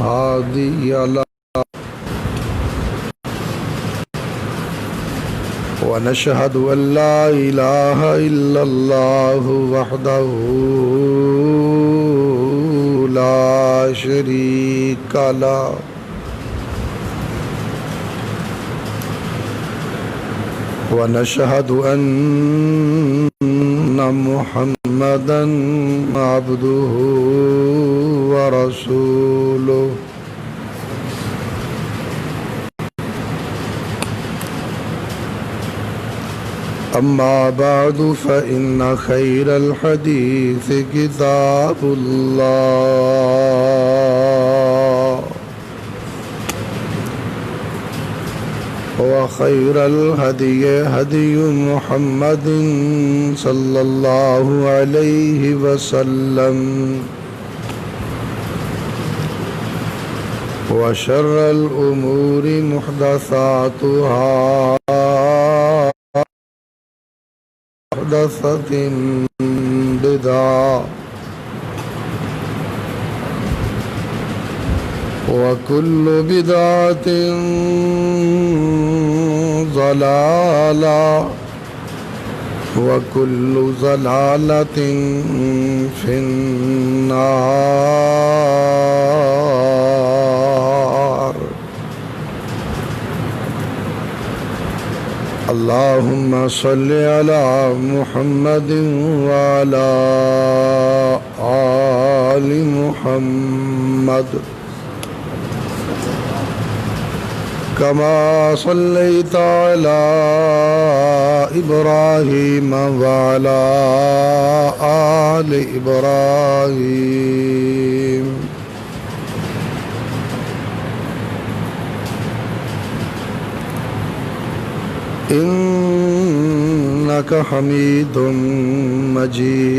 هادي له ونشهد أن لا إله إلا الله وحده لا شريك له ونشهد أن محمدا عبده ورسوله أما بعد فإن خير الحديث كتاب الله وخير الهدي هدي محمد صلى الله عليه وسلم وشر الأمور محدثاتها محدثة بدعة وكل بدعة ضلالة وكل ضلالة في النار. اللهم صل على محمد وعلى آل محمد كما صليت على إبراهيم وعلى آل إبراهيم إنك حميد مجيد.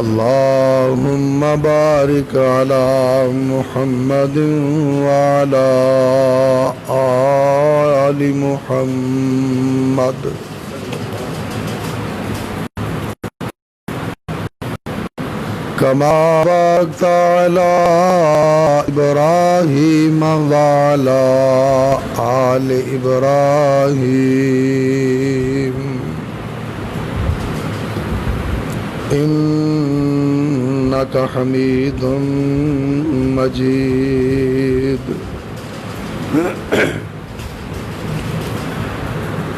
اللهم بارك على محمد وعلى آل محمد كما باركت على إبراهيم وعلى آل إبراهيم إنك حميد مجيد.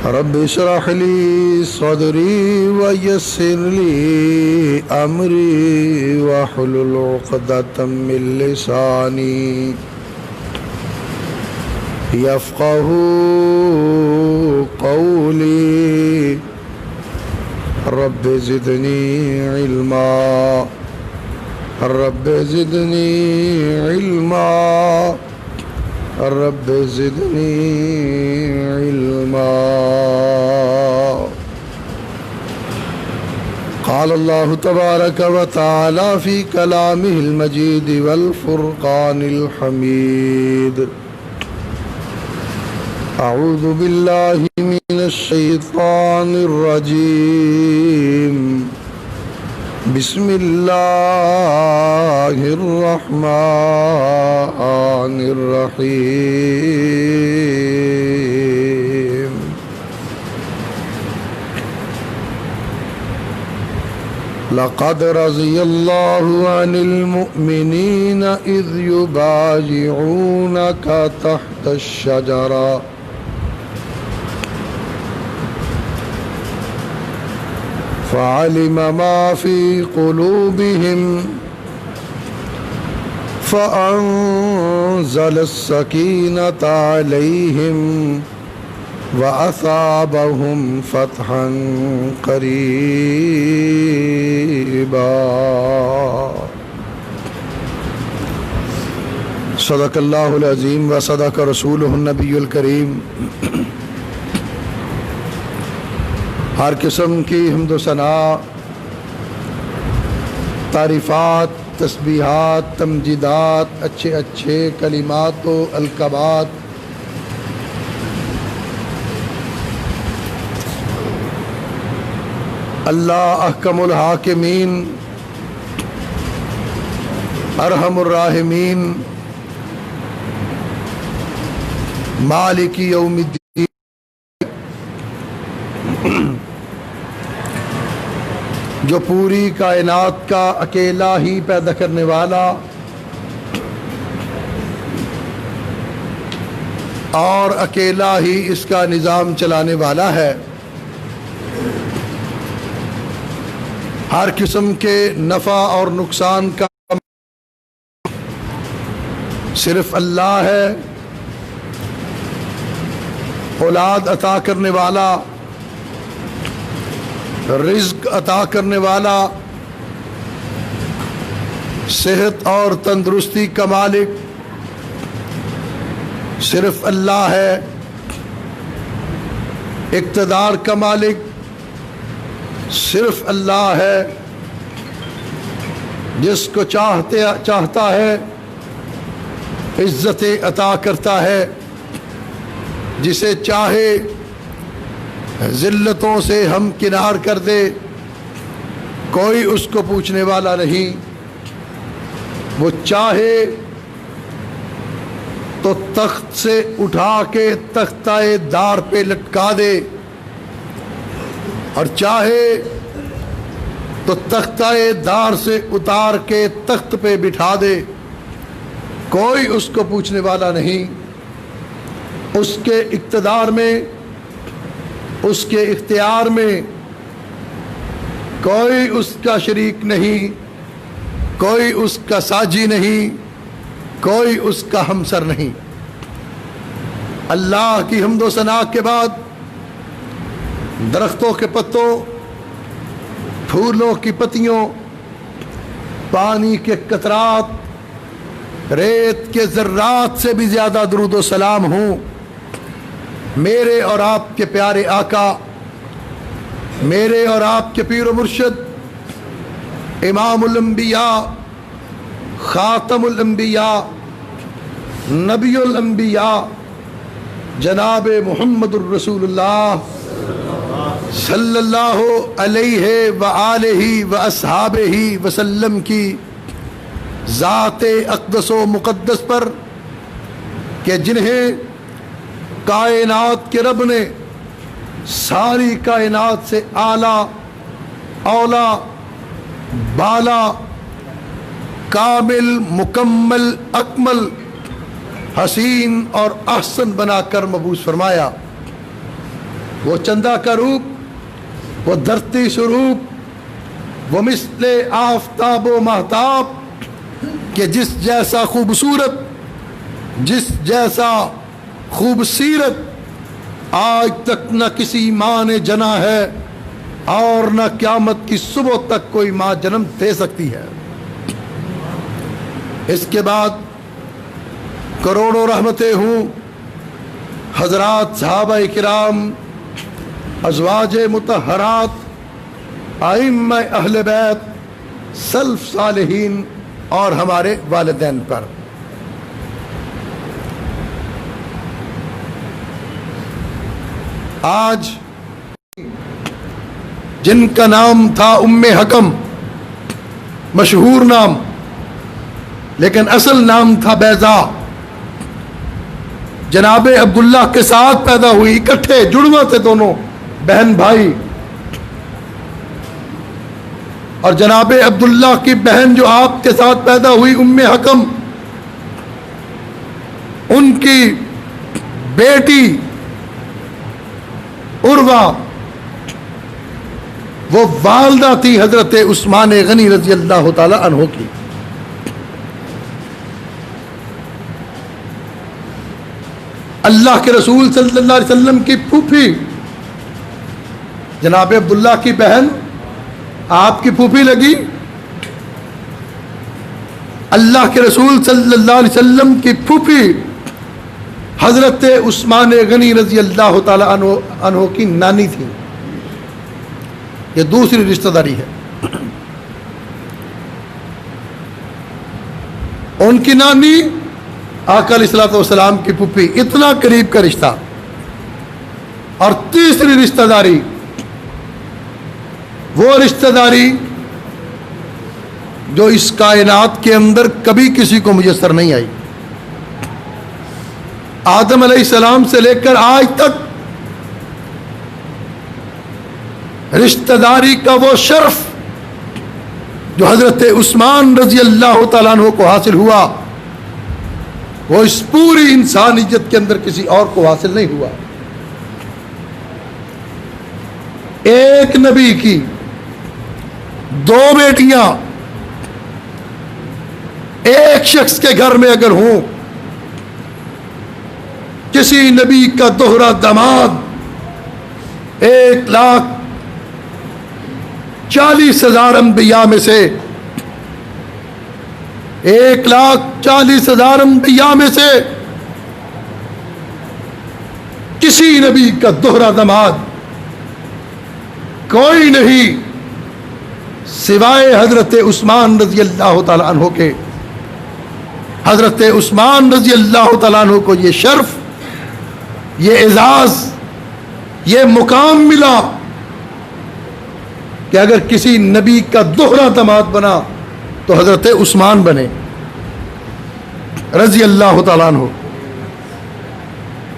رب اشرح لي صدري ويسر لي أمري واحلل عقدة من لساني يفقهوا قولي. رب زدني علما رب زدني علما رب زدني علما. قال الله تبارك وتعالى في كلامه المجيد والفرقان الحميد. أعوذ بالله من الشيطان الرجيم. بسم الله الرحمن الرحيم. لقد رضي الله عن المؤمنين إذ يبايعونك تحت الشجرة فعلم ما في قلوبهم فأنزل السكينة عليهم وأثابهم فتحا قريبا. صدق اللہ العظیم و صدق رسولہ النبی الکریم. ہر قسم کی حمد و ثنا، تعریفات، تسبیحات، تمجیدات، اچھے اچھے کلمات و القابات اللہ احکم الحاکمین ارحم الراحمین مالک یوم الدین، جو پوری کائنات کا اکیلا ہی پیدا کرنے والا اور اکیلا ہی اس کا نظام چلانے والا ہے، ہر قسم کے نفع اور نقصان کا صرف اللہ ہے، اولاد عطا کرنے والا، رزق عطا کرنے والا، صحت اور تندرستی کا مالک صرف اللہ ہے، اقتدار کا مالک صرف اللہ ہے، جس کو چاہتا ہے عزت عطا کرتا ہے، جسے چاہے ذلتوں سے ہم کنار کر دے، کوئی اس کو پوچھنے والا نہیں، وہ چاہے تو تخت سے اٹھا کے تختہ دار پہ لٹکا دے، اور چاہے تو تختہ دار سے اتار کے تخت پہ بٹھا دے، کوئی اس کو پوچھنے والا نہیں، اس کے اقتدار میں، اس کے اختیار میں کوئی اس کا شریک نہیں، کوئی اس کا ساجی نہیں، کوئی اس کا ہمسر نہیں۔ اللہ کی حمد و ثنا کے بعد درختوں کے پتوں، پھولوں کی پتیوں، پانی کے قطرات، ریت کے ذرات سے بھی زیادہ درود و سلام ہوں میرے اور آپ کے پیارے آقا، میرے اور آپ کے پیر و مرشد، امام الانبیاء، خاتم الانبیاء، نبی الانبیاء، جناب محمد الرسول اللہ صلی اللہ علیہ وآلہ واصحابہ وسلم کی ذات اقدس و مقدس پر، کہ جنہیں کائنات کے رب نے ساری کائنات سے اعلیٰ، اولا، بالا، کامل، مکمل، اکمل، حسین اور احسن بنا کر مبعوث فرمایا۔ وہ چندہ کا روپ، وہ دھرتی سروپ، وہ مثل آفتاب و مہتاب، کہ جس جیسا خوبصورت، جس جیسا خوبصیرت آج تک نہ کسی ماں نے جنا ہے، اور نہ قیامت کی صبح تک کوئی ماں جنم دے سکتی ہے۔ اس کے بعد کروڑوں رحمتیں ہوں حضرات صحابہ کرام، ازواج مطہرات، ائمہ اہل بیت، سلف صالحین اور ہمارے والدین پر۔ آج جن کا نام تھا ام حکم، مشہور نام، لیکن اصل نام تھا بیضا، جناب عبداللہ کے ساتھ پیدا ہوئی، اکٹھے جڑواں تھے دونوں بہن بھائی، اور جناب عبداللہ کی بہن جو آپ کے ساتھ پیدا ہوئی ام حکم، ان کی بیٹی عروہ، وہ والدہ تھی حضرت عثمان غنی رضی اللہ تعالی عنہ کی۔ اللہ کے رسول صلی اللہ علیہ وسلم کی پھوپھی، جناب عبداللہ کی بہن آپ کی پھوپھی لگی، اللہ کے رسول صلی اللہ علیہ وسلم کی پھوپھی حضرت عثمان غنی رضی اللہ تعالی عنہ کی نانی تھی۔ یہ دوسری رشتہ داری ہے۔ ان کی نانی آقا علیہ الصلوۃ والسلام کی پھوپھی، اتنا قریب کا رشتہ۔ اور تیسری رشتہ داری وہ رشتہ داری جو اس کائنات کے اندر کبھی کسی کو میسر نہیں آئی. آدم علیہ السلام سے لے کر آج تک رشتہ داری کا وہ شرف جو حضرت عثمان رضی اللہ تعالیٰ عنہ کو حاصل ہوا وہ اس پوری انسانیت کے اندر کسی اور کو حاصل نہیں ہوا. ایک نبی کی 2 بیٹیاں ایک شخص کے گھر میں اگر ہوں، کسی نبی کا دوہرا داماد 1,40,000 انبیاء میں سے 1,40,000 انبیاء میں سے کسی نبی کا دوہرا داماد کوئی نہیں سوائے حضرت عثمان رضی اللہ تعالیٰ عنہ کے. حضرت عثمان رضی اللہ تعالیٰ عنہ کو یہ شرف، یہ اعزاز، یہ مقام ملا کہ اگر کسی نبی کا دوہرا داماد بنا تو حضرت عثمان بنے رضی اللہ تعالیٰ عنہ.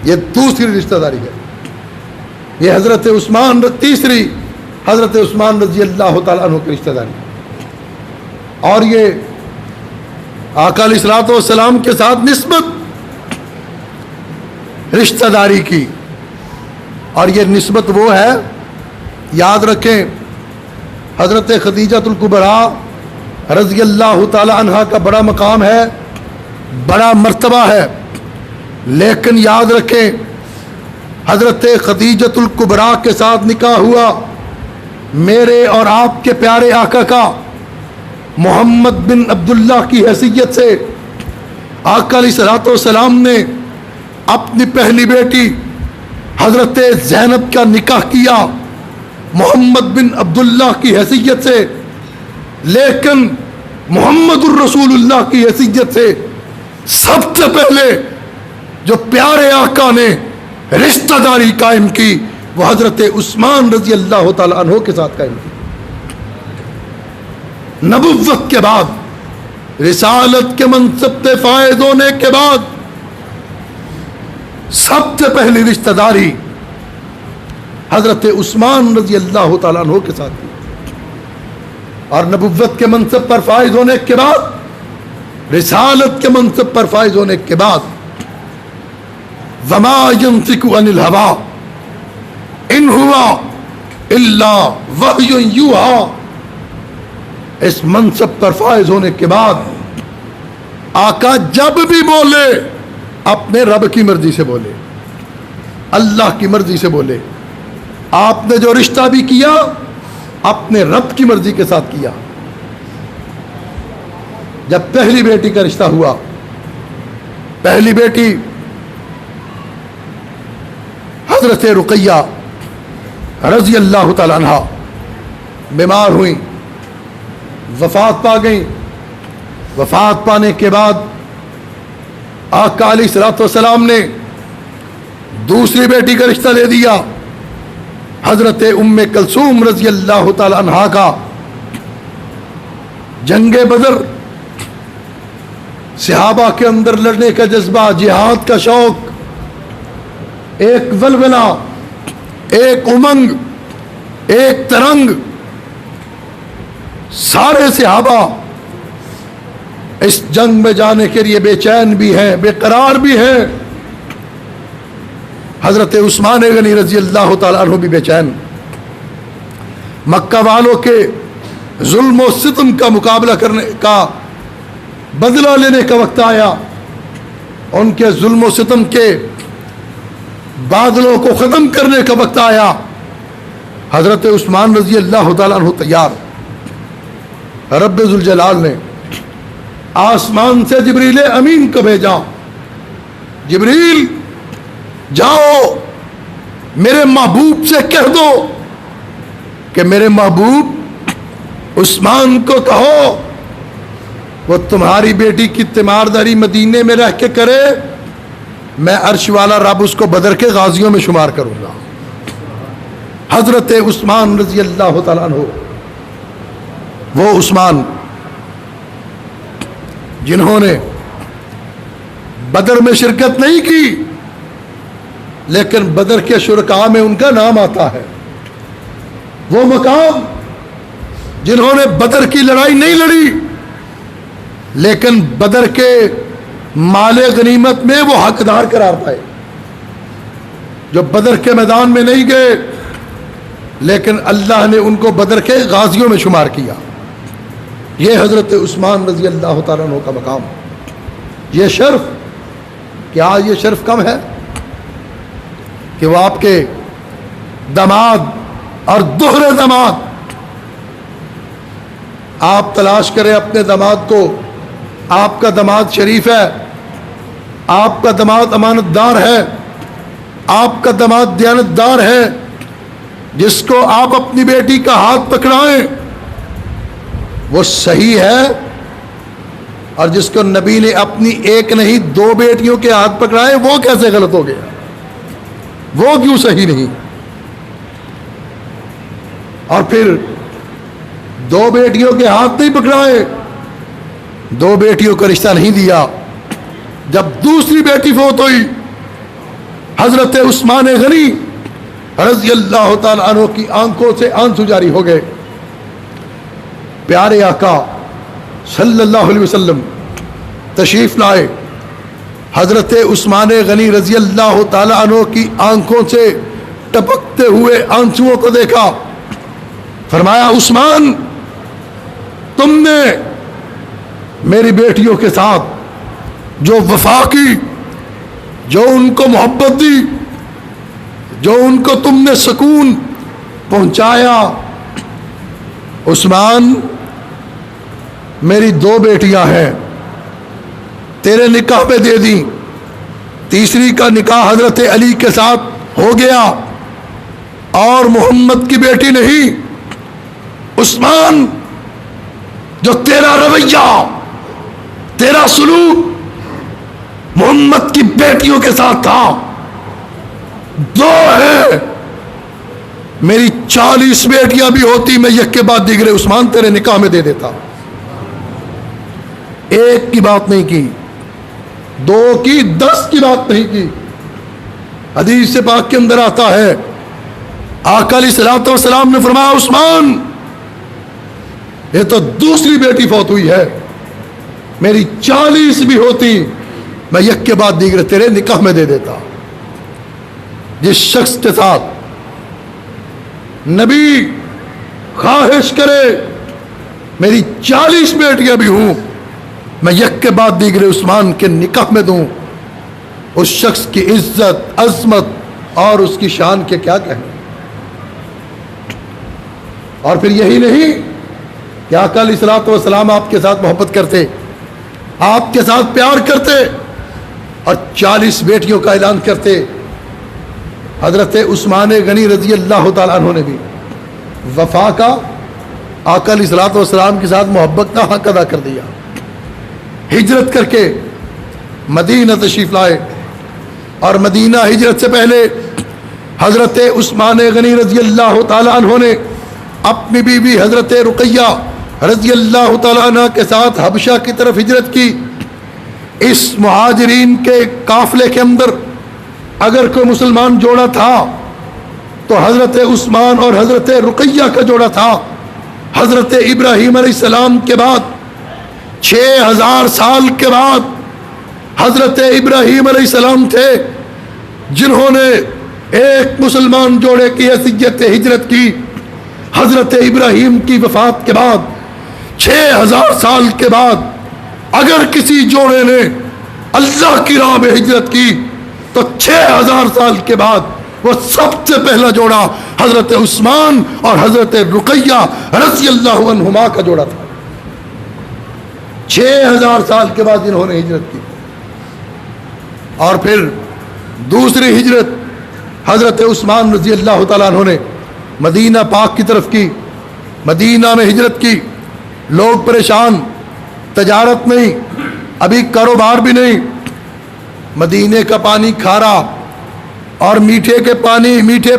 یہ دوسری رشتہ داری ہے. یہ حضرت عثمان تیسری حضرت عثمان رضی اللہ تعالیٰ عنہ کی رشتہ داری. اور یہ آقا علیہ الصلوۃ والسلام کے ساتھ نسبت رشتہ داری کی، اور یہ نسبت وہ ہے، یاد رکھیں، حضرت خدیجۃ الکبریٰ رضی اللہ تعالی عنہا کا بڑا مقام ہے، بڑا مرتبہ ہے، لیکن یاد رکھیں حضرت خدیجۃ الکبریٰ کے ساتھ نکاح ہوا میرے اور آپ کے پیارے آقا کا محمد بن عبداللہ کی حیثیت سے. آقا علیہ الصلوۃ والسلام نے اپنی پہلی بیٹی حضرت زینب کا نکاح کیا محمد بن عبداللہ کی حیثیت سے، لیکن محمد الرسول اللہ کی حیثیت سے سب سے پہلے جو پیارے آقا نے رشتہ داری قائم کی وہ حضرت عثمان رضی اللہ تعالی عنہ کے ساتھ قائم کی. نبوت کے بعد، رسالت کے منصب سے فائز ہونے کے بعد سب سے پہلی رشتہ داری حضرت عثمان رضی اللہ تعالیٰ عنہ کے ساتھ کی. اور نبوت کے منصب پر فائز ہونے کے بعد، رسالت کے منصب پر فائز ہونے کے بعد، وما ينطق عن الهوى ان هو الا وحی یوحی، اس منصب پر فائز ہونے کے بعد آقا جب بھی بولے اپنے رب کی مرضی سے بولے، اللہ کی مرضی سے بولے. آپ نے جو رشتہ بھی کیا اپنے رب کی مرضی کے ساتھ کیا. جب پہلی بیٹی کا رشتہ ہوا، پہلی بیٹی حضرت رقیہ رضی اللہ تعالی عنہا بیمار ہوئیں، وفات پا گئیں. وفات پانے کے بعد آقا علیہ الصلوۃ والسلام نے دوسری بیٹی کا رشتہ دے دیا حضرت ام کلثوم رضی اللہ تعالی عنہا کا. جنگ بدر، صحابہ کے اندر لڑنے کا جذبہ، جہاد کا شوق، ایک ولولہ، ایک امنگ، ایک ترنگ. سارے صحابہ اس جنگ میں جانے کے لیے بے چین بھی ہیں، بے قرار بھی ہیں. حضرت عثمان غنی رضی اللہ تعالیٰ عنہ بھی بے چین. مکہ والوں کے ظلم و ستم کا مقابلہ کرنے کا، بدلہ لینے کا وقت آیا. ان کے ظلم و ستم کے بادلوں کو ختم کرنے کا وقت آیا. حضرت عثمان رضی اللہ تعالیٰ عنہ تیار. رب ذوالجلال نے آسمان سے جبریل امین کو بھیجا. جبریل جاؤ میرے محبوب سے کہہ دو کہ میرے محبوب عثمان کو کہو وہ تمہاری بیٹی کی تیمارداری مدینے میں رہ کے کرے، میں عرش والا رب اس کو بدر کے غازیوں میں شمار کروں گا. حضرت عثمان رضی اللہ تعالیٰ عنہ وہ عثمان جنہوں نے بدر میں شرکت نہیں کی لیکن بدر کے شرکاء میں ان کا نام آتا ہے، وہ مقام جنہوں نے بدر کی لڑائی نہیں لڑی لیکن بدر کے مال غنیمت میں وہ حقدار قرار پائے، جو بدر کے میدان میں نہیں گئے لیکن اللہ نے ان کو بدر کے غازیوں میں شمار کیا۔ یہ حضرت عثمان رضی اللہ تعالیٰ عنہ کا مقام، یہ شرف، کیا یہ شرف کم ہے کہ وہ آپ کے داماد اور دوہرے داماد، آپ تلاش کریں اپنے داماد کو، آپ کا داماد شریف ہے، آپ کا داماد امانت دار ہے، آپ کا داماد دیانت دار ہے، جس کو آپ اپنی بیٹی کا ہاتھ پکڑائیں وہ صحیح ہے، اور جس کو نبی نے اپنی ایک نہیں دو بیٹیوں کے ہاتھ پکڑائے وہ کیسے غلط ہو گیا، وہ کیوں صحیح نہیں؟ اور پھر دو بیٹیوں کے ہاتھ نہیں پکڑائے، دو بیٹیوں کا رشتہ نہیں دیا، جب دوسری بیٹی فوت ہوئی حضرت عثمان غنی رضی اللہ تعالیٰ عنہ کی آنکھوں سے آنسو جاری ہو گئے۔ پیارے آقا صلی اللہ علیہ وسلم تشریف لائے، حضرت عثمان غنی رضی اللہ تعالیٰ عنہ کی آنکھوں سے ٹپکتے ہوئے آنسوؤں کو دیکھا، فرمایا عثمان تم نے میری بیٹیوں کے ساتھ جو وفا کی، جو ان کو محبت دی، جو ان کو تم نے سکون پہنچایا، عثمان میری دو بیٹیاں ہیں تیرے نکاح پہ دے دی، تیسری کا نکاح حضرت علی کے ساتھ ہو گیا اور محمد کی بیٹی نہیں۔ عثمان جو تیرا رویہ، تیرا سلوک محمد کی بیٹیوں کے ساتھ تھا، دو ہے، میری 40 بیٹیاں بھی ہوتی میں یک کے بعد دیگرے عثمان تیرے نکاح میں دے دیتا۔ ایک کی بات نہیں کی، دو کی 10 کی بات نہیں کی۔ حدیث پاک کے اندر آتا ہے آقا علیہ الصلوۃ والسلام نے فرمایا عثمان یہ تو دوسری بیٹی فوت ہوئی ہے، میری 40 بھی ہوتی میں یک کے بعد دیگرے تیرے نکاح میں دے دیتا۔ جس شخص کے ساتھ نبی خواہش کرے میری 40 بیٹیاں بھی ہوں میں یک کے بعد دیگرے عثمان کے نکاح میں دوں، اس شخص کی عزت، عظمت اور اس کی شان کے کیا کہیں۔ اور پھر یہی نہیں کہ آقا علیہ الصلوۃ والسلام آپ کے ساتھ محبت کرتے، آپ کے ساتھ پیار کرتے اور 40 بیٹیوں کا اعلان کرتے۔ حضرت عثمان غنی رضی اللہ تعالیٰ عنہ نے بھی وفا کا، آقا علیہ الصلوۃ والسلام کے ساتھ محبت کا حق ادا کر دیا، ہجرت کر کے مدینہ تشریف لائے، اور مدینہ ہجرت سے پہلے حضرت عثمان غنی رضی اللہ تعالیٰ عنہ نے اپنی بیوی حضرت رقیہ رضی اللہ تعالیٰ عنہ کے ساتھ حبشہ کی طرف ہجرت کی۔ اس مہاجرین کے قافلے کے اندر اگر کوئی مسلمان جوڑا تھا تو حضرت عثمان اور حضرت رقیہ کا جوڑا تھا۔ حضرت ابراہیم علیہ السلام کے بعد 6000 سال کے بعد حضرت ابراہیم علیہ السلام تھے جنہوں نے ایک مسلمان جوڑے کی حیثیت سے ہجرت کی۔ حضرت ابراہیم کی وفات کے بعد 6000 سال کے بعد اگر کسی جوڑے نے اللہ کی راہ میں ہجرت کی تو 6000 سال کے بعد وہ سب سے پہلا جوڑا حضرت عثمان اور حضرت رقیہ رضی اللہ عنہما کا جوڑا تھا۔ 6000 سال کے بعد انہوں نے ہجرت کی۔ اور پھر دوسری ہجرت حضرت عثمان رضی اللہ تعالیٰ عنہ نے مدینہ پاک کی طرف کی، مدینہ میں ہجرت کی۔ لوگ پریشان، تجارت نہیں، ابھی کاروبار بھی نہیں، مدینے کا پانی کھارا اور میٹھے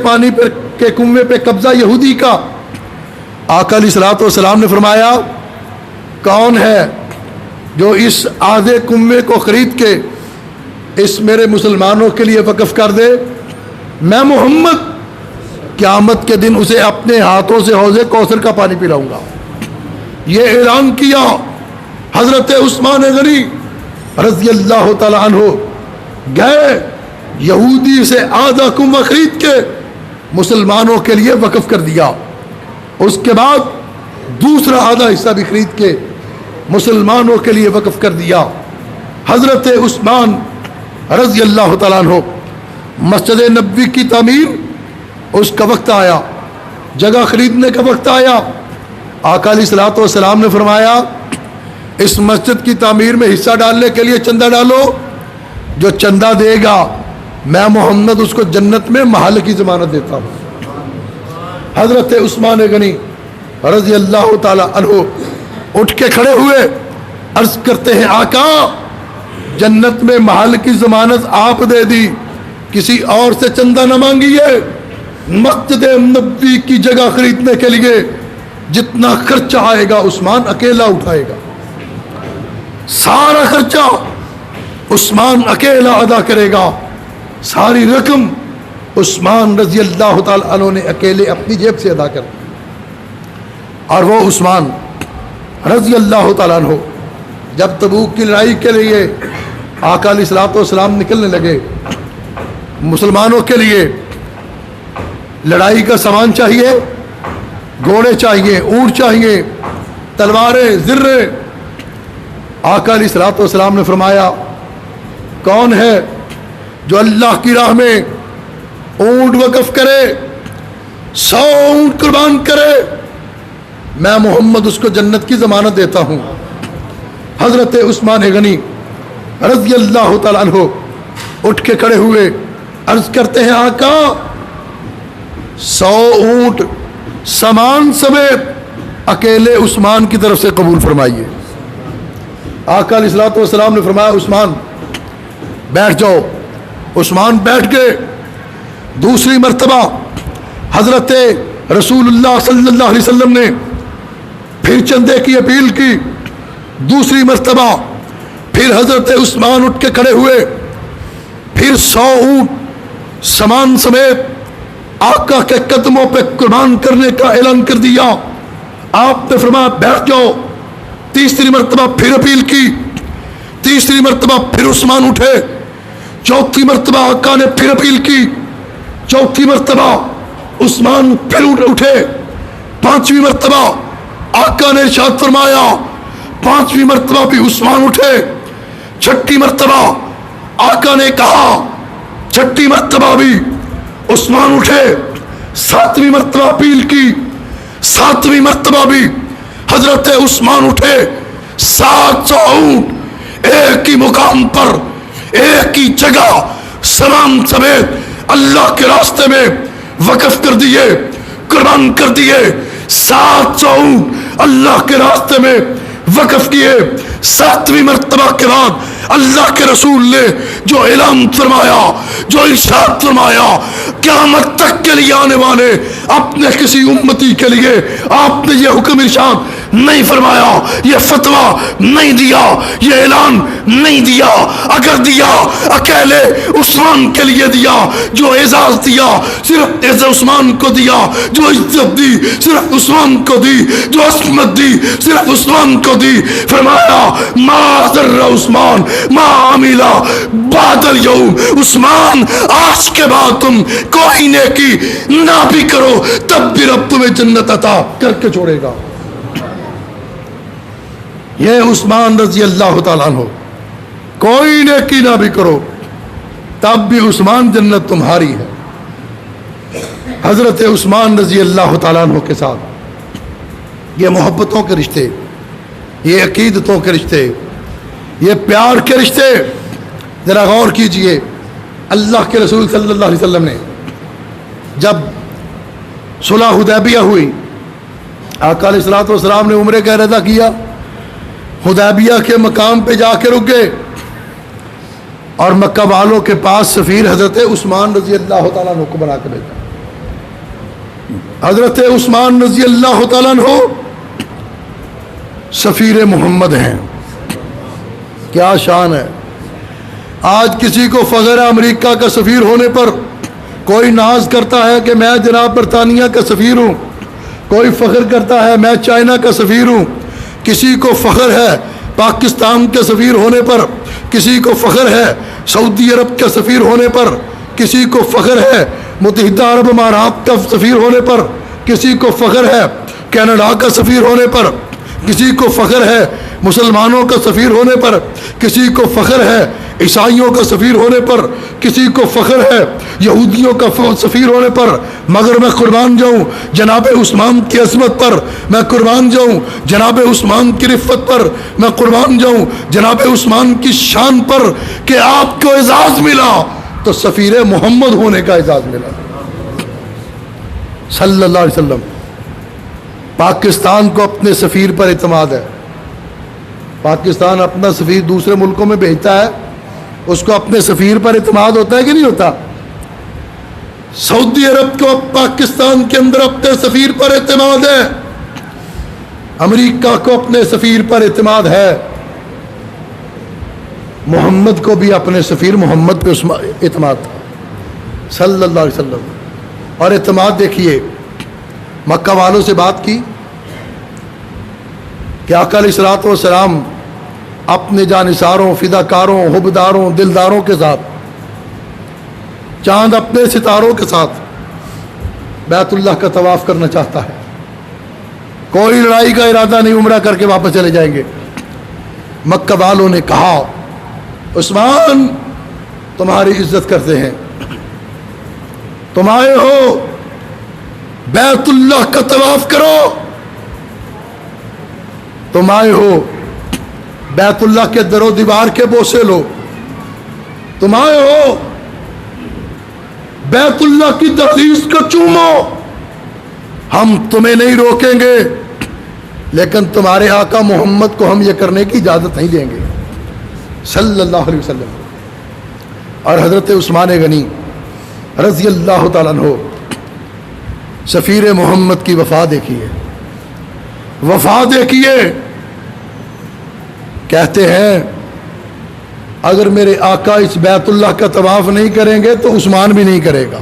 پانی کے کنویں پہ قبضہ یہودی کا، آقا علیہ الصلوۃ والسلام نے فرمایا کون ہے جو اس آدھے کنویں کو خرید کے اس میرے مسلمانوں کے لیے وقف کر دے، میں محمد قیامت کے دن اسے اپنے ہاتھوں سے حوض کوثر کا پانی پلاؤں گا۔ یہ اعلان کیا حضرت عثمان غنی رضی اللہ تعالی عنہ، گئے یہودی سے آدھا کنواں خرید کے مسلمانوں کے لیے وقف کر دیا، اس کے بعد دوسرا آدھا حصہ بھی خرید کے مسلمانوں کے لیے وقف کر دیا۔ حضرت عثمان رضی اللہ تعالیٰ عنہ، مسجد نبوی کی تعمیر، اس کا وقت آیا، جگہ خریدنے کا وقت آیا۔ آقا علیہ الصلوۃ والسلام نے فرمایا اس مسجد کی تعمیر میں حصہ ڈالنے کے لیے چندہ ڈالو، جو چندہ دے گا میں محمد اس کو جنت میں محل کی ضمانت دیتا ہوں۔ حضرت عثمان غنی رضی اللہ تعالی عنہ اٹھ کے کھڑے ہوئے، عرض کرتے ہیں آقا جنت میں محل کی ضمانت آپ دے دی، کسی اور سے چندہ نہ مانگیے۔ مسجد نبوی کی جگہ خریدنے کے لیے جتنا خرچہ آئے گا عثمان اکیلا اٹھائے گا، سارا خرچہ عثمان اکیلا ادا کرے گا، ساری رقم عثمان رضی اللہ تعالی عنہ نے اکیلے اپنی جیب سے ادا کر دی۔ اور وہ عثمان رضی اللہ تعالیٰ عنہ جب تبوک کی لڑائی کے لیے آقا علیہ الصلوۃ والسلام نکلنے لگے، مسلمانوں کے لیے لڑائی کا سامان چاہیے، گھوڑے چاہیے، اونٹ چاہیے، تلواریں، زرے۔ آقا علیہ الصلوۃ والسلام نے فرمایا کون ہے جو اللہ کی راہ میں اونٹ وقف کرے، 100 اونٹ قربان کرے، میں محمد اس کو جنت کی ضمانت دیتا ہوں۔ حضرت عثمان غنی رضی اللہ تعالیٰ عنہ اٹھ کے کھڑے ہوئے، عرض کرتے ہیں آقا 100 اونٹ سامان سمیت اکیلے عثمان کی طرف سے قبول فرمائیے۔ آقا علیہ الصلوۃ والسلام نے فرمایا عثمان بیٹھ جاؤ۔ عثمان بیٹھ گئے۔ دوسری مرتبہ حضرت رسول اللہ صلی اللہ علیہ وسلم نے پھر چندے کی اپیل کی، دوسری مرتبہ پھر حضرت عثمان اٹھ کے کھڑے ہوئے، پھر 100 اونٹ سامان سمیت آقا کے قدموں پہ قربان کرنے کا اعلان کر دیا۔ آپ نے فرمایا بیٹھ جاؤ۔ تیسری مرتبہ پھر اپیل کی، تیسری مرتبہ پھر عثمان اٹھے، چوتھی مرتبہ آقا نے پھر اپیل کی، چوتھی مرتبہ عثمان پھر اٹھے، پانچویں مرتبہ آقا نے ارشاد فرمایا، پانچویں مرتبہ بھی عثمان اٹھے، چھٹی مرتبہ آقا نے کہا، چھٹی مرتبہ بھی عثمان اٹھے، ساتویں مرتبہ اپیل کی، ساتویں مرتبہ بھی حضرت عثمان اٹھے۔ 700 اونٹ ایک ہی مقام پر، ایک ہی جگہ سامان سمیت اللہ کے راستے میں وقف کر دیے، قربان کر دیے۔ 700 اونٹ اللہ کے راستے میں وقف کیے۔ ساتویں مرتبہ کے بعد اللہ کے رسول نے جو اعلان فرمایا، جو ارشاد فرمایا، قیامت تک کے لیے آنے والے اپنے کسی امتی کے لیے آپ نے یہ حکم ارشاد نہیں فرمایا، یہ فتویٰ نہیں دیا، یہ اعلان نہیں دیا، اگر دیا اکیلے عثمان کے لیے دیا، جو اعزاز دیا صرف عثمان کو دیا، جو عزت دی صرف عثمان کو دی، جو عصمت دی صرف عثمان کو دی۔ فرمایا ما ضر عثمان ما عملا بعد اليوم، عثمان آج کے بعد تم کوئی نیکی نہ بھی کرو تب بھی رب تمہیں جنت عطا کر کے چھوڑے گا۔ یہ عثمان رضی اللہ تعالیٰ عنہ، کوئی نیکی نہ بھی کرو تب بھی عثمان جنت تمہاری ہے۔ حضرت عثمان رضی اللہ تعالیٰ عنہ کے ساتھ یہ محبتوں کے رشتے، یہ عقیدتوں کے رشتے، یہ پیار کے رشتے، ذرا غور کیجئے۔ اللہ کے رسول صلی اللہ علیہ وسلم نے جب صلح حدیبیہ ہوئی، آقا علیہ الصلوۃ والسلام نے عمرے کا ارادہ کیا، حدیبیہ کے مقام پہ جا کے رک گئے، اور مکہ والوں کے پاس سفیر حضرت عثمان رضی اللہ تعالیٰ عنہ کو بنا کے بھیجا۔ حضرت عثمان رضی اللہ تعالیٰ عنہ سفیر محمد ہیں. کیا شان ہے. آج کسی کو فخر ہے امریکہ کا سفیر ہونے پر، کوئی ناز کرتا ہے کہ میں جناب برطانیہ کا سفیر ہوں، کوئی فخر کرتا ہے میں چائنا کا سفیر ہوں، کسی کو فخر ہے پاکستان کے سفیر ہونے پر، کسی کو فخر ہے سعودی عرب کا سفیر ہونے پر، کسی کو فخر ہے متحدہ عرب امارات کا سفیر ہونے پر، کسی کو فخر ہے کینیڈا کا سفیر ہونے پر، کسی کو فخر ہے مسلمانوں کا سفیر ہونے پر، کسی کو فخر ہے عیسائیوں کا سفیر ہونے پر، کسی کو فخر ہے یہودیوں کا سفیر ہونے پر. مگر میں قربان جاؤں جناب عثمان کی عظمت پر، میں قربان جاؤں جناب عثمان کی رفت پر، میں قربان جاؤں جناب عثمان کی شان پر کہ آپ کو اعزاز ملا تو سفیر محمد ہونے کا اعزاز ملا صلی اللہ علیہ وسلم. پاکستان کو اپنے سفیر پر اعتماد ہے. پاکستان اپنا سفیر دوسرے ملکوں میں بھیجتا ہے، اس کو اپنے سفیر پر اعتماد ہوتا ہے کہ نہیں ہوتا؟ سعودی عرب کو پاکستان کے اندر اپنے سفیر پر اعتماد ہے، امریکہ کو اپنے سفیر پر اعتماد ہے، محمد کو بھی اپنے سفیر محمد پہ اعتماد تھا صلی اللہ علیہ وسلم. اور اعتماد دیکھیے، مکہ والوں سے بات کی کہ آقا علیہ الصلوۃ والسلام اپنے جانثاروں، فداکاروں، حبداروں، دلداروں کے ساتھ، چاند اپنے ستاروں کے ساتھ بیت اللہ کا طواف کرنا چاہتا ہے. کوئی لڑائی کا ارادہ نہیں، عمرہ کر کے واپس چلے جائیں گے. مکہ والوں نے کہا عثمان تمہاری عزت کرتے ہیں، تم آئے ہو بیت اللہ کا طواف کرو، تم آئے ہو بیت اللہ کے در و دیوار کے بوسے لو، تم آئے ہو بیت اللہ کی دہلیز کو چومو، ہم تمہیں نہیں روکیں گے لیکن تمہارے آقا محمد کو ہم یہ کرنے کی اجازت نہیں دیں گے صلی اللہ علیہ وسلم. اور حضرت عثمان غنی رضی اللہ تعالیٰ عنہ سفیر محمد کی وفا دیکھیے، وفا دیکھیے. کہتے ہیں اگر میرے آقا اس بیت اللہ کا طواف نہیں کریں گے تو عثمان بھی نہیں کرے گا.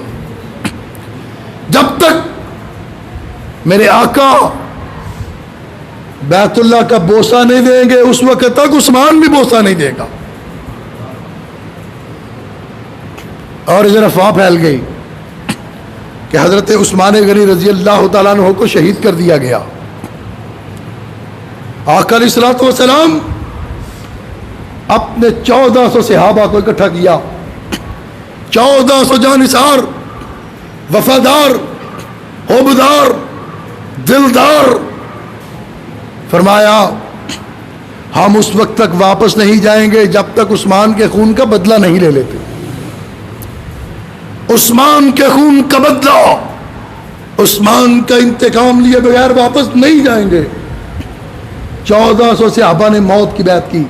جب تک میرے آقا بیت اللہ کا بوسہ نہیں دیں گے اس وقت تک عثمان بھی بوسہ نہیں دے گا. اور ادھر افواہ پھیل گئی کہ حضرت عثمان غنی رضی اللہ تعالیٰ عنہ کو شہید کر دیا گیا. آقا علیہ الصلوۃ والسلام اپنے 1400 صحابہ کو اکٹھا کیا، 1400 جانثار، وفادار، حبدار، دلدار. فرمایا ہم اس وقت تک واپس نہیں جائیں گے جب تک عثمان کے خون کا بدلہ نہیں لے لیتے. عثمان کے خون کا بدلہ، عثمان کا انتقام لیے بغیر واپس نہیں جائیں گے. 1400 صحابہ نے موت کی بیعت کی،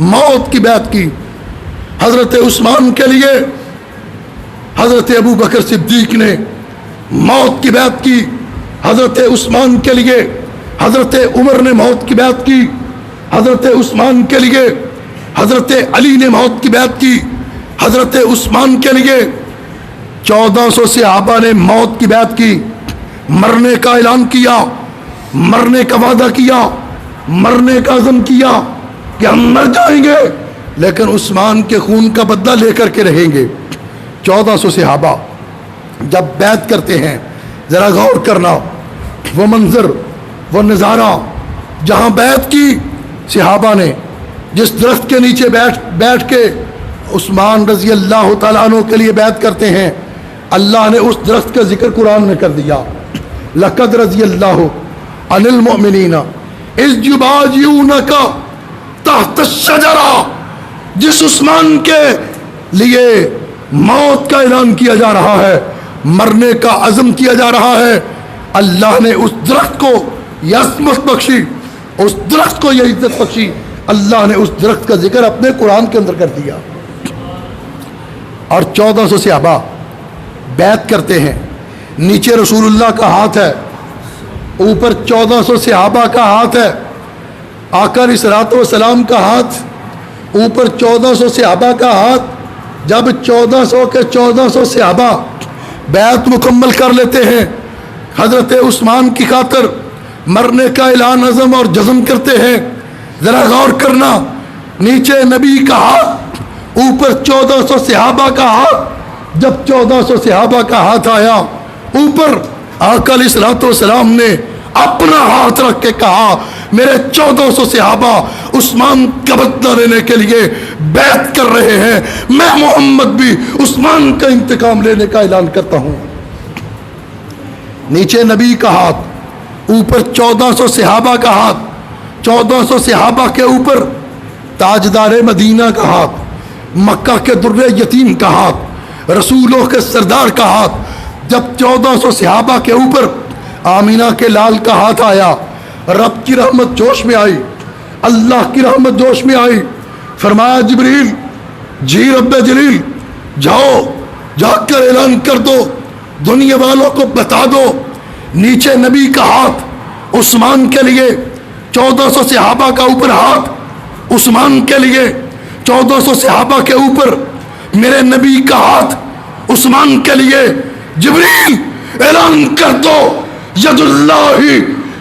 موت کی بیعت کی. حضرت عثمان کے لیے حضرت ابو بکر صدیق نے موت کی بیعت کی، حضرت عثمان کے لیے حضرت عمر نے موت کی بیعت کی، حضرت عثمان کے لیے حضرت علی نے موت کی بیعت کی، حضرت عثمان کے لیے 1400 صحابہ نے موت کی بیعت کی. مرنے کا اعلان کیا، مرنے کا وعدہ کیا، مرنے کا عزم کیا کہ ہم مر جائیں گے لیکن عثمان کے خون کا بدلہ لے کر کے رہیں گے. 1400 صحابہ جب بیعت کرتے ہیں، ذرا غور کرنا وہ منظر، وہ نظارہ جہاں بیعت کی صحابہ نے، جس درخت کے نیچے بیٹھ کے عثمان رضی اللہ تعالیٰ عنہ کے لیے بیعت کرتے ہیں، اللہ نے اس درخت کا ذکر قرآن میں کر دیا. لقد رضی اللہ عن المؤمنین اذ یبایعونک تحت الشجرہ. جس عثمان کے لیے موت کا اعلان کیا جا رہا ہے، مرنے کا عزم کیا جا رہا ہے، اللہ نے اس درخت کو یہ عظمت بخشی، اس درخت کو یہ عزت بخشی. اللہ نے اس درخت کا ذکر اپنے قرآن کے اندر کر دیا. اور 1400 صحابہ بیعت کرتے ہیں. نیچے رسول اللہ کا ہاتھ ہے، اوپر 1400 صحابہ کا ہاتھ ہے، آقا علیہ الصلوۃ والسلام کا ہاتھ، اوپر 1400 صحابہ کا ہاتھ۔ جب 1400 کے 1400 صحابہ بیعت مکمل کر لیتے ہیں، حضرت عثمان کی خاطر مرنے کا اعلان عزم اور جزم کرتے ہیں، ذرا غور کرنا، نیچے نبی کا ہاتھ، اوپر 1400 صحابہ کا ہاتھ۔ جب 1400 صحابہ کا ہاتھ آیا، اوپر آقا علیہ الصلوۃ والسلام نے اپنا ہاتھ رکھ کے کہا میرے 1400 صحابہ عثمان کا بدلہ لینے کے لیے بیعت کر رہے ہیں، میں محمد بھی عثمان کا انتقام لینے کا اعلان کرتا ہوں۔ نیچے نبی کا ہاتھ، اوپر 1400 صحابہ کا ہاتھ، 1400 صحابہ کے اوپر تاجدار مدینہ کا ہاتھ، مکہ کے در یتیم کا ہاتھ، رسولوں کے سردار کا ہاتھ۔ جب 1400 صحابہ کے اوپر آمینہ کے لال کا ہاتھ آیا، رب کی رحمت جوش میں آئی، اللہ کی رحمت جوش میں آئی۔ فرمایا جبریل، جی رب جلیل، جاؤ جا کر اعلان کر دو، دنیا والوں کو بتا دو، نیچے نبی کا ہاتھ عثمان کے لیے، 1400 صحابہ کا اوپر ہاتھ عثمان کے لیے، 1400 صحابہ کے اوپر میرے نبی کا ہاتھ عثمان کے لیے۔ جبریل اعلان کر دو، ید اللہ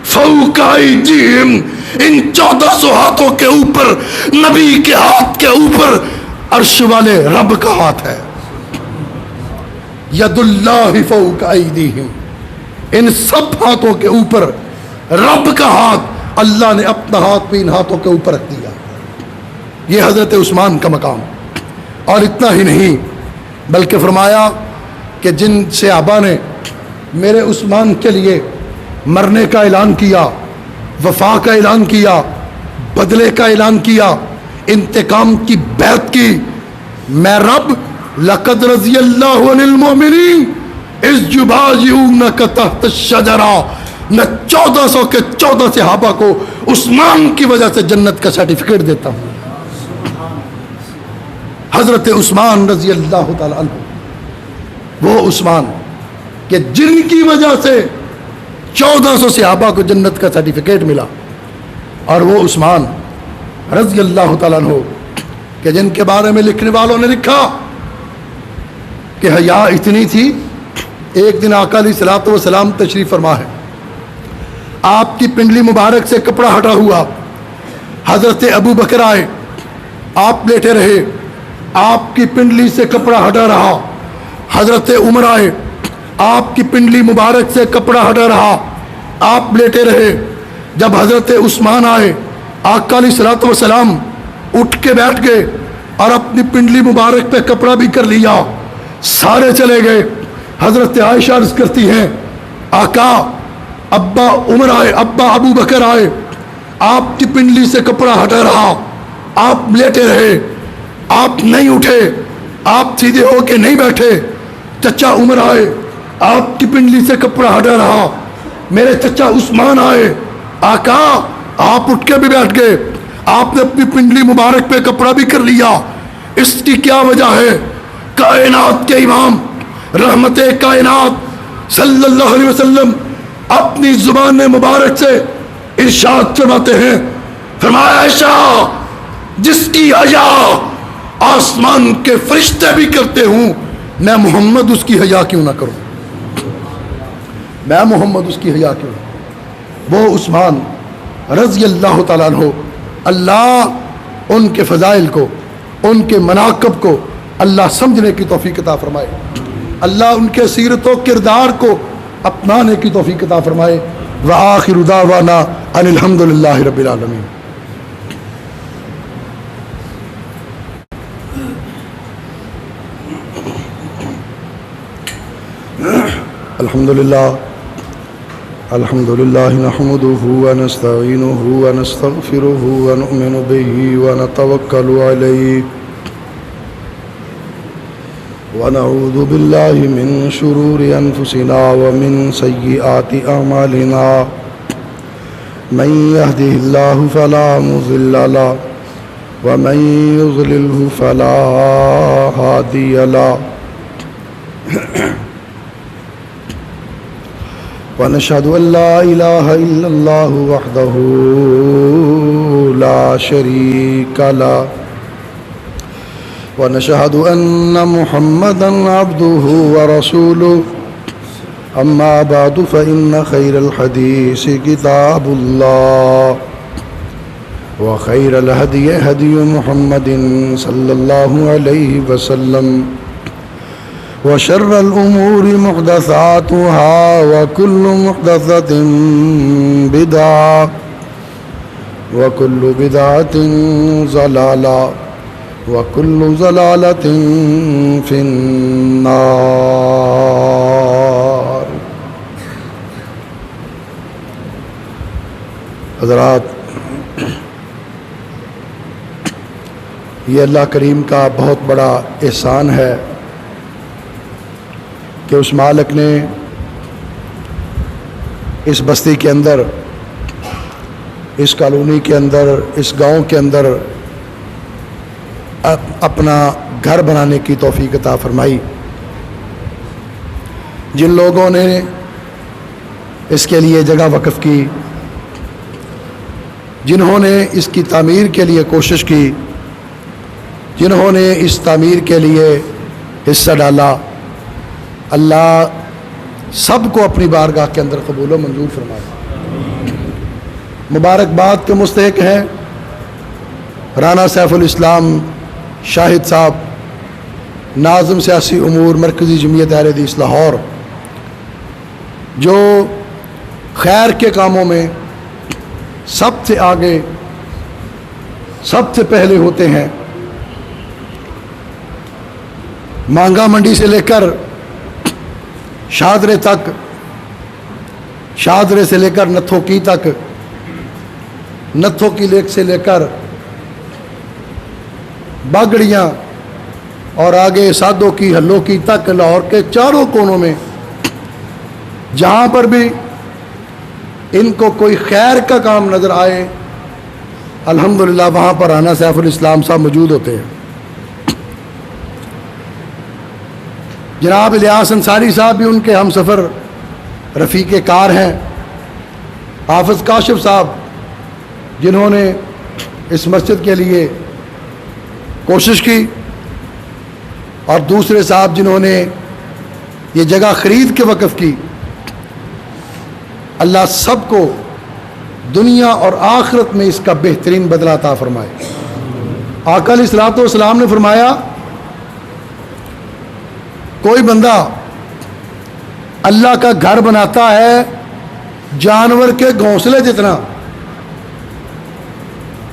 فوق ایدیہم، ان 1400 ہاتھوں کے اوپر، نبی کے ہاتھ کے اوپر عرش والے رب کا ہاتھ ہے۔ ید اللہ فوق ایدیہم، ان سب ہاتھوں کے اوپر رب کا ہاتھ، اللہ نے اپنا ہاتھ بھی ان ہاتھوں کے اوپر رکھ دیا۔ یہ حضرت عثمان کا مقام۔ اور اتنا ہی نہیں بلکہ فرمایا کہ جن صحابہ نے میرے عثمان کے لیے مرنے کا اعلان کیا، وفا کا اعلان کیا، بدلے کا اعلان کیا، انتقام کی بیعت کی، میں رب لقد رضی اللہ عن المؤمنین اذ یبایعونک تحت الشجرہ، میں 1400 کے 14 صحابہ کو عثمان کی وجہ سے جنت کا سرٹیفکیٹ دیتا ہوں۔ حضرت عثمان رضی اللہ تعالی عنہ، وہ عثمان کہ جن کی وجہ سے 1400 صحابہ کو جنت کا سرٹیفکیٹ ملا، اور وہ عثمان رضی اللہ تعالیٰ عنہ کہ جن کے بارے میں لکھنے والوں نے لکھا کہ حیا اتنی تھی، ایک دن آقا علیہ الصلوۃ والسلام تشریف فرما ہے، آپ کی پنڈلی مبارک سے کپڑا ہٹا ہوا، حضرت ابو بکر آئے، آپ لیٹے رہے، آپ کی پنڈلی سے کپڑا ہٹا رہا، حضرت عمر آئے، آپ کی پنڈلی مبارک سے کپڑا ہٹا رہا، آپ لیٹے رہے۔ جب حضرت عثمان آئے، آقا علیہ الصلوۃ والسلام اٹھ کے بیٹھ گئے اور اپنی پنڈلی مبارک پہ کپڑا بھی کر لیا، سارے چلے گئے۔ حضرت عائشہ عرض کرتی ہیں آقا، ابا عمر آئے، ابا ابو بکر آئے، آپ کی پنڈلی سے کپڑا ہٹا رہا، آپ لیٹے رہے، آپ نہیں اٹھے، آپ سیدھے ہو کے نہیں بیٹھے۔ چچا عمر آئے، آپ کی پنڈلی سے کپڑا ہٹا رہا، میرے چچا عثمان آئے، آقا آپ اٹھ کے بھی بیٹھ گئے، آپ نے اپنی پنڈلی مبارک پہ کپڑا بھی کر لیا، اس کی کیا وجہ ہے؟ کائنات کے امام رحمت کائنات صلی اللہ علیہ وسلم اپنی زبان مبارک سے ارشاد فرماتے ہیں، فرمایا عائشہ جس کی حیا آسمان کے فرشتے بھی کرتے ہوں، میں محمد اس کی حیا کیوں نہ کروں، میں محمد اس کی حیا کیوں نہ کروں۔ وہ عثمان رضی اللہ تعالیٰ عنہ، اللہ ان کے فضائل کو، ان کے مناقب کو اللہ سمجھنے کی توفیق عطا فرمائے، اللہ ان کے سیرت و کردار کو اپنانے کی توفیق عطا فرمائے۔ وآخر دعوانا ان الحمد للہ رب العالمین۔ الحمد للہ نحمده ونستعینه ونستغفره ونؤمن به ونتوکل علیہ ونعوذ باللہ من شرور انفسنا ومن سیئات اعمالنا، من يهده اللہ فلا مضل له ومن يضلله فلا هادی له۔ ونشهد أن لا إله إلا الله وحده لا شريك له ونشهد أن محمدا عبده ورسوله أما بعد فإن خير الحديث كتاب الله وخير الهدي هدي محمد صلى الله عليه وسلم وشر الأمور محدثاتها وكل محدثة بدعة وكل بدعة ضلالة وكل ضلالة في النار. حضرات، یہ اللہ کریم کا بہت بڑا احسان ہے کہ اس مالک نے اس بستی کے اندر، اس کالونی کے اندر، اس گاؤں کے اندر اپنا گھر بنانے کی توفیق عطا فرمائی. جن لوگوں نے اس کے لیے جگہ وقف کی، جنہوں نے اس کی تعمیر کے لیے کوشش کی، جنہوں نے اس تعمیر کے لیے حصہ ڈالا، اللہ سب کو اپنی بارگاہ کے اندر قبول و منظور فرمائے. مبارکباد کے مستحق ہیں رانا سیف الاسلام شاہد صاحب، ناظم سیاسی امور مرکزی جمعیت اہل حدیث لاہور، جو خیر کے کاموں میں سب سے آگے، سب سے پہلے ہوتے ہیں. مانگا منڈی سے لے کر شادرے تک، شادرے سے لے کر نتھو کی تک، نتھو کی لیک سے لے کر باگڑیاں اور آگے سادوں کی، ہلوں کی تک، لاہور کے چاروں کونوں میں جہاں پر بھی ان کو کوئی خیر کا کام نظر آئے، الحمدللہ وہاں پر رانا سیف الاسلام صاحب موجود ہوتے ہیں. جناب الیاس انصاری صاحب بھی ان کے ہم سفر رفیق کار ہیں. حافظ کاشف صاحب جنہوں نے اس مسجد کے لیے کوشش کی، اور دوسرے صاحب جنہوں نے یہ جگہ خرید کے وقف کی. اللہ سب کو دنیا اور آخرت میں اس کا بہترین بدلہ عطا فرمائے. آقا علیہ الصلوۃ والسلام نے فرمایا، کوئی بندہ اللہ کا گھر بناتا ہے جانور کے گھونسلے جتنا،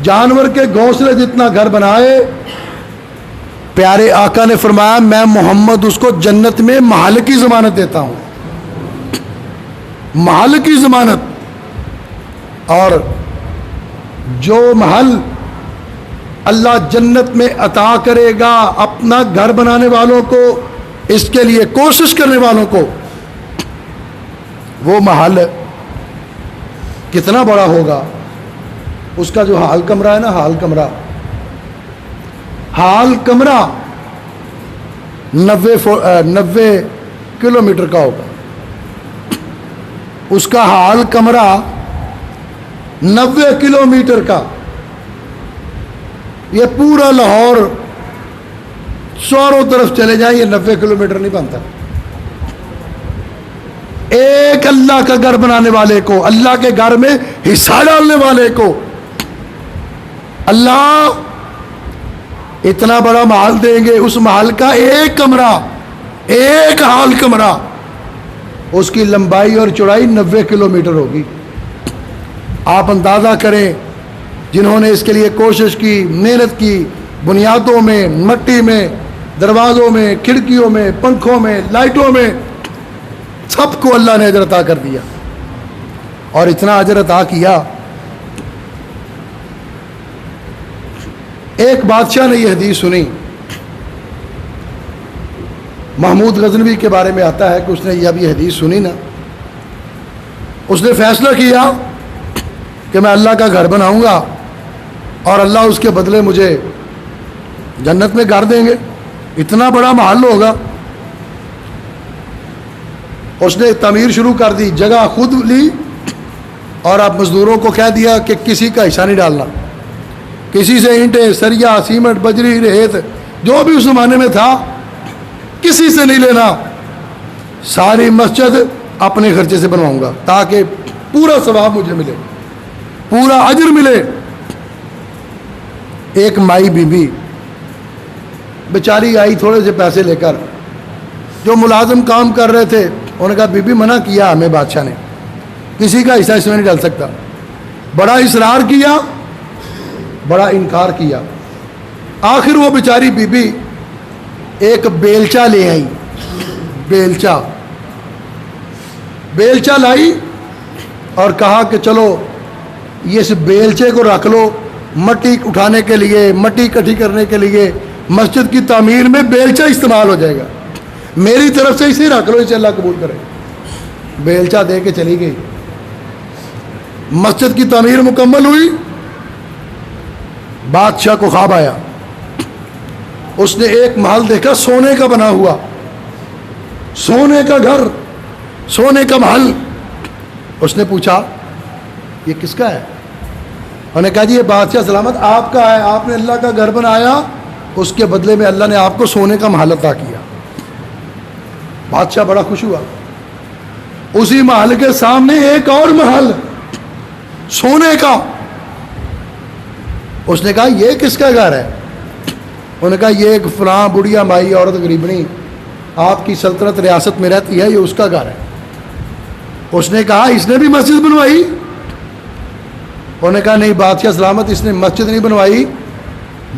جانور کے گھونسلے جتنا گھر بنائے، پیارے آقا نے فرمایا میں محمد اس کو جنت میں محل کی ضمانت دیتا ہوں، محل کی ضمانت. اور جو محل اللہ جنت میں عطا کرے گا اپنا گھر بنانے والوں کو، اس کے لیے کوشش کرنے والوں کو، وہ محل کتنا بڑا ہوگا. اس کا جو حال کمرہ ہے نا، حال کمرہ 90 کلومیٹر کا ہوگا. اس کا حال کمرہ 90 کلومیٹر کا. یہ پورا لاہور چاروں طرف چلے جائیں، یہ 90 کلومیٹر نہیں بنتا. ایک اللہ کا گھر بنانے والے کو، اللہ کے گھر میں حصہ ڈالنے والے کو اللہ اتنا بڑا محل دیں گے. اس محل کا ایک کمرہ، ایک حال کمرہ، اس کی لمبائی اور چوڑائی 90 کلومیٹر ہوگی. آپ اندازہ کریں جنہوں نے اس کے لیے کوشش کی، محنت کی، بنیادوں میں، مٹی میں، دروازوں میں، کھڑکیوں میں، پنکھوں میں، لائٹوں میں، سب کو اللہ نے اجر عطا کر دیا. اور اتنا اجر عطا کیا، ایک بادشاہ نے یہ حدیث سنی، محمود غزنوی کے بارے میں آتا ہے کہ اس نے اب یہ حدیث سنی نا، اس نے فیصلہ کیا کہ میں اللہ کا گھر بناؤں گا اور اللہ اس کے بدلے مجھے جنت میں گھر دیں گے، اتنا بڑا محل ہوگا. اس نے تعمیر شروع کر دی، جگہ خود لی اور اب مزدوروں کو کہہ دیا کہ کسی کا حصہ نہیں ڈالنا، کسی سے اینٹیں، سریا، سیمنٹ، بجری، ریت جو بھی اس زمانے میں تھا کسی سے نہیں لینا، ساری مسجد اپنے خرچے سے بنواؤں گا تاکہ پورا ثواب مجھے ملے، پورا اجر ملے۔ ایک مائی بی بی بیچاری آئی تھوڑے سے پیسے لے کر، جو ملازم کام کر رہے تھے انہوں نے کہا بی بی منع کیا ہمیں بادشاہ نے، کسی کا حصہ اس میں نہیں ڈال سکتا۔ بڑا اصرار کیا، بڑا انکار کیا، آخر وہ بیچاری بی بی ایک بیلچہ لے آئی، بیلچہ لائی اور کہا کہ چلو یہ اس بیلچے کو رکھ لو، مٹی اٹھانے کے لیے، مٹی اکٹھی کرنے کے لیے، مسجد کی تعمیر میں بیلچہ استعمال ہو جائے گا، میری طرف سے اسے رکھ لو، اسے اللہ قبول کرے۔ بیلچہ دے کے چلی گئی، مسجد کی تعمیر مکمل ہوئی، بادشاہ کو خواب آیا، اس نے ایک محل دیکھا سونے کا بنا ہوا، سونے کا گھر، سونے کا محل۔ اس نے پوچھا یہ کس کا ہے؟ انہوں نے کہا جی یہ بادشاہ سلامت آپ کا ہے، آپ نے اللہ کا گھر بنایا، اس کے بدلے میں اللہ نے آپ کو سونے کا محل عطا کیا۔ بادشاہ بڑا خوش ہوا۔ اسی محل کے سامنے ایک اور محل سونے کا، اس نے کہا یہ کس کا گھر ہے؟ انہوں نے کہا یہ ایک فلاں بڑھیا مائی عورت غریبنی آپ کی سلطنت ریاست میں رہتی ہے، یہ اس کا گھر ہے۔ اس نے کہا اس نے بھی مسجد بنوائی؟ انہوں نے کہا نہیں بادشاہ سلامت، اس نے مسجد نہیں بنوائی،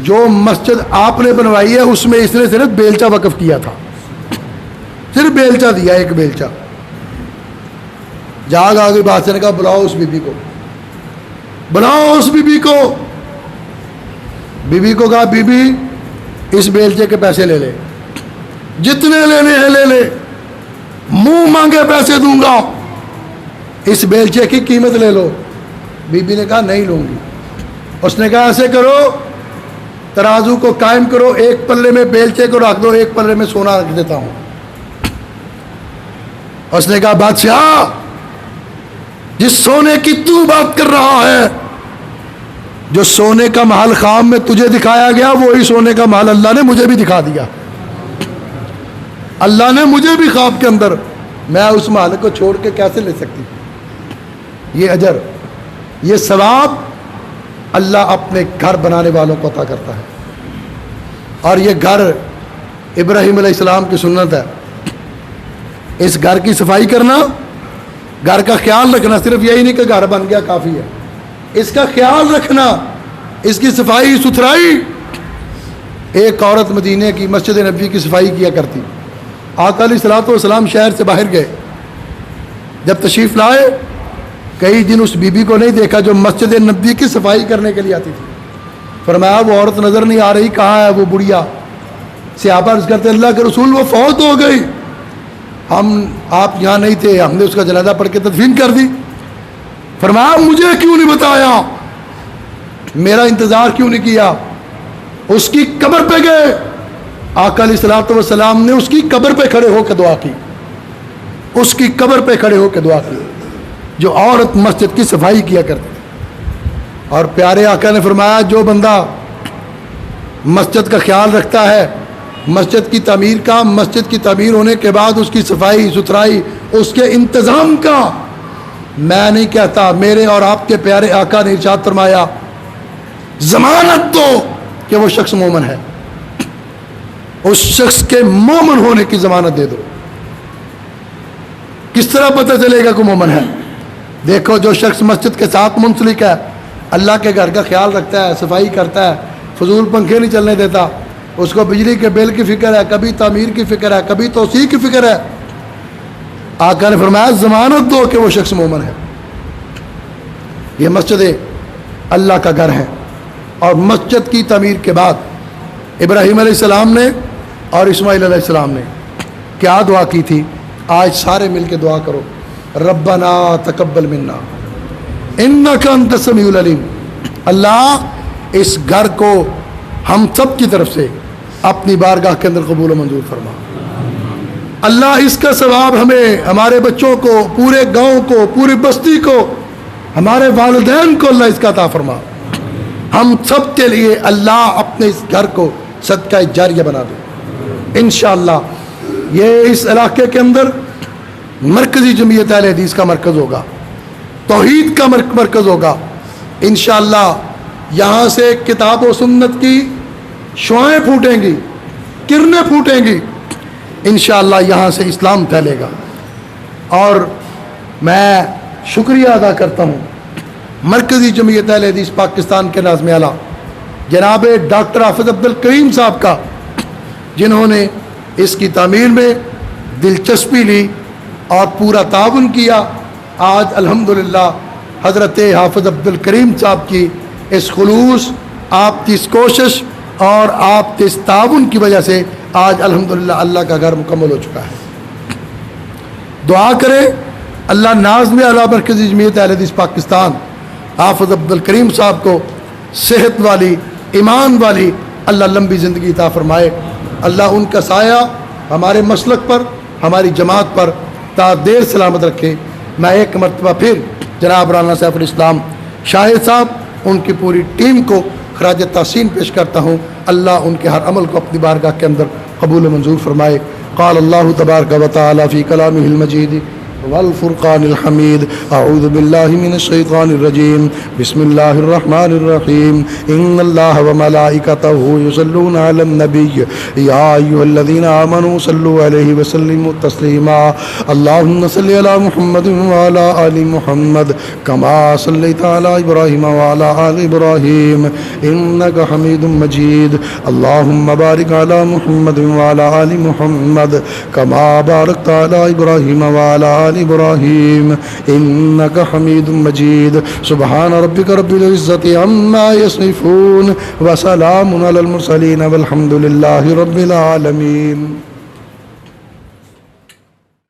جو مسجد آپ نے بنوائی ہے اس میں اس نے صرف بیلچہ وقف کیا تھا، صرف بیلچہ دیا، ایک بیلچہ۔ جاگ آ گئی بادشاہ نے کہا بلاؤ اس بی بی کو، بلاؤ اس بی بی کو۔ بی بی کو کہا بی بی اس بیلچے کے پیسے لے لے، جتنے لینے ہیں لے لے، منہ مانگے پیسے دوں گا، اس بیلچے کی قیمت لے لو۔ بی بی نے کہا نہیں لوں گی۔ اس نے کہا ایسے کرو، ترازو کو قائم کرو، ایک پلے میں بیلچے کو رکھ دو، ایک پلے میں سونا رکھ دیتا ہوں۔ اس نے کہا بادشاہ جس سونے کی تو بات کر رہا ہے، جو سونے کا محل خام میں تجھے دکھایا گیا، وہی سونے کا محل اللہ نے مجھے بھی دکھا دیا۔ اللہ نے مجھے بھی خواب کے اندر، میں اس محل کو چھوڑ کے کیسے لے سکتی؟ یہ اجر، یہ ثواب اللہ اپنے گھر بنانے والوں کو عطا کرتا ہے، اور یہ گھر ابراہیم علیہ السلام کی سنت ہے۔ اس گھر کی صفائی کرنا، گھر کا خیال رکھنا، صرف یہی نہیں کہ گھر بن گیا کافی ہے، اس کا خیال رکھنا، اس کی صفائی ستھرائی۔ ایک عورت مدینے کی مسجد نبوی کی صفائی کیا کرتی، آقا علیہ الصلوۃ والسلام شہر سے باہر گئے، جب تشریف لائے کئی دن اس بی بی کو نہیں دیکھا جو مسجد نبوی کی صفائی کرنے کے لیے آتی تھی۔ فرمایا وہ عورت نظر نہیں آ رہی، کہاں ہے وہ بڑھیا؟ صحابہ عرض کرتے اللہ کے رسول وہ فوت ہو گئی، آپ یہاں نہیں تھے، ہم نے اس کا جنازہ پڑھ کے تدفین کر دی۔ فرمایا مجھے کیوں نہیں بتایا، میرا انتظار کیوں نہیں کیا؟ اس کی قبر پہ گئے، آقا علیہ الصلوۃ والسلام نے اس کی قبر پہ کھڑے ہو کے دعا کی، اس کی قبر پہ کھڑے ہو کے دعا کی، جو عورت مسجد کی صفائی کیا کرتی تھی۔ اور پیارے آقا نے فرمایا جو بندہ مسجد کا خیال رکھتا ہے، مسجد کی تعمیر کا، مسجد کی تعمیر ہونے کے بعد اس کی صفائی ستھرائی، اس کے انتظام کا، میں نہیں کہتا، میرے اور آپ کے پیارے آقا نے ارشاد فرمایا ضمانت دو کہ وہ شخص مومن ہے، اس شخص کے مومن ہونے کی ضمانت دے دو۔ کس طرح پتہ چلے گا کہ مومن ہے؟ دیکھو جو شخص مسجد کے ساتھ منسلک ہے، اللہ کے گھر کا خیال رکھتا ہے، صفائی کرتا ہے، فضول پنکھے نہیں چلنے دیتا، اس کو بجلی کے بل کی فکر ہے، کبھی تعمیر کی فکر ہے، کبھی توسیع کی فکر ہے، آقا نے فرمایا ضمانت دو کہ وہ شخص مومن ہے۔ یہ مسجد اللہ کا گھر ہے، اور مسجد کی تعمیر کے بعد ابراہیم علیہ السلام نے اور اسماعیل علیہ السلام نے کیا دعا کی تھی؟ آج سارے مل کے دعا کرو، ربنا تقبل منا انک انت السمیع العلیم۔ اللہ اس گھر کو ہم سب کی طرف سے اپنی بارگاہ کے اندر قبول و منظور فرما، اللہ اس کا ثواب ہمیں، ہمارے بچوں کو، پورے گاؤں کو، پوری بستی کو، ہمارے والدین کو اللہ اس کا عطا فرما۔ ہم سب کے لیے اللہ اپنے اس گھر کو صدقہ جاریہ بنا دے انشاءاللہ۔ یہ اس علاقے کے اندر مرکزی جمعیت اہل حدیث کا مرکز ہوگا، توحید کا مرکز ہوگا انشاءاللہ۔ یہاں سے کتاب و سنت کی شعائیں پھوٹیں گی، کرنیں پھوٹیں گی انشاءاللہ، یہاں سے اسلام پھیلے گا۔ اور میں شکریہ ادا کرتا ہوں مرکزی جمعیت اہل حدیث پاکستان کے ناظم اعلیٰ جناب ڈاکٹر حافظ عبد الکریم صاحب کا، جنہوں نے اس کی تعمیر میں دلچسپی لی اور پورا تعاون کیا۔ آج الحمدللہ حضرت حافظ عبد الکریم صاحب کی اس خلوص، آپ کی اس کوشش اور آپ کے اس تعاون کی وجہ سے آج الحمدللہ اللہ کا گھر مکمل ہو چکا ہے۔ دعا کریں اللہ ناظم اعلیٰ مرکزی جمعیت اہل حدیث پاکستان حافظ عبد الکریم صاحب کو صحت والی، ایمان والی اللہ لمبی زندگی عطا فرمائے۔ اللہ ان کا سایہ ہمارے مسلک پر، ہماری جماعت پر تا دیر سلامت رکھے۔ میں ایک مرتبہ پھر جناب رانا سیف الاسلام شاہد صاحب، ان کی پوری ٹیم کو خراج تحسین پیش کرتا ہوں۔ اللہ ان کے ہر عمل کو اپنی بارگاہ کے اندر قبول و منظور فرمائے۔ قال اللہ تبارک و تعالی فی کلامہ المجید والفرقان الحمید، اعوذ باللہ من الشیطان الرجیم، بسم اللہ الرحمن الرحیم، ان اللہ وملائکتہ یصلون علی النبی یا ایھا الذین آمنوا صلوا علیہ وسلموا تسلیما، اللہم صلی علی محمد وعلی آل محمد کما صلیت علی ابراہیم وعلی آل ابراہیم انک حمید مجید، اللہم بارک علی محمد وعلی آل محمد کما بارکت علی ابراہیم وعلی آل ابراہیم انک حمید مجید، سبحان ربک رب العزت عما یصفون وسلام علی المرسلین والحمد للہ رب العالمین۔